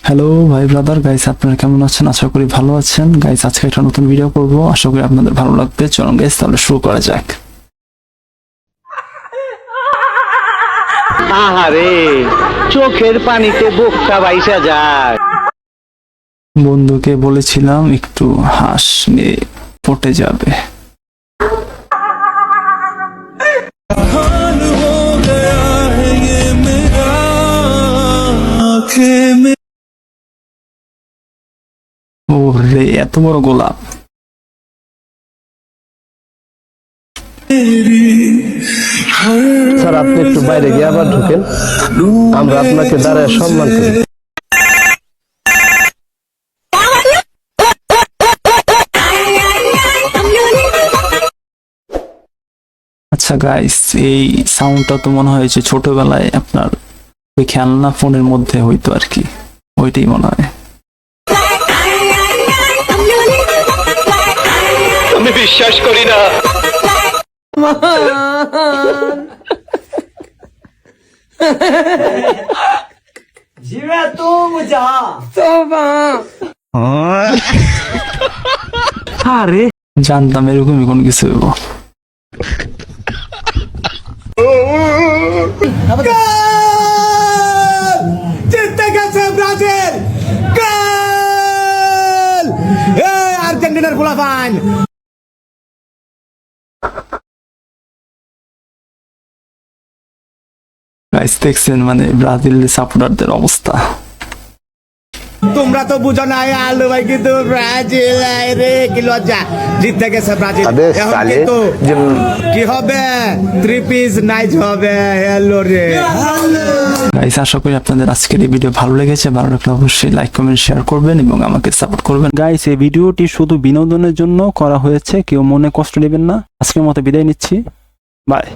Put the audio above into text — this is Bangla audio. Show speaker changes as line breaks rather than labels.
হ্যালো ভাই ব্রাদার গাইস, আপনারা কেমন আছেন? আশা করি ভালো আছেন গাইস। আজকে একটা নতুন ভিডিও করব, আশা করি আপনাদের ভালো লাগবে। চলুন গাইস তাহলে শুরু করা যাক।
আহারে, চোখের পানিতে বুকটা বাইসা যায়।
বন্ধুকে বলেছিলাম একটু হাসলে পটে যাবে। ওরে এত বড় গোলাপ!
স্যার, আপনি একটু বাইরে গিয়ে আবার ঢুকেন, আমরা আপনাকে দাঁড়ায় সম্মান করি।
আচ্ছা গাইস, এই সাউন্ডটা তো মনে হয় যে ছোটবেলায় আপনার ওই খেলনা ফোনের মধ্যে হইতো আর কি, ওইটাই মনে হয়।
আমি বিশ্বাস করি না।
আরে জানতাম এরকমই কোন কিছু হইব।
জিততে গেছে ব্রাজিল, গোল! আর্জেন্টিনার গোলাফাইন।
গাইস দেখছেন মানে ব্রাজিলের সাপোর্টারদের অবস্থা।
তোমরা তো বুঝো না আলু ভাই, কিন্তু ব্রাজিল রে কি লজ্জা, জিততে গেছে ব্রাজিল। এখন কিন্তু কি হবে? 3 পিস নাইচ হবে। হ্যালো রে
গাইস, আশা করি আপনাদের আজকের এই ভিডিও ভালো লেগেছে। ভালো লাগলে অবশ্যই লাইক কমেন্ট শেয়ার করবেন এবং আমাকে সাপোর্ট করবেন। গাইস, এই ভিডিওটি শুধু বিনোদনের জন্য করা হয়েছে, কেউ মনে কষ্ট নেবেন না। আজকের মতো বিদায় নিচ্ছি, বাই।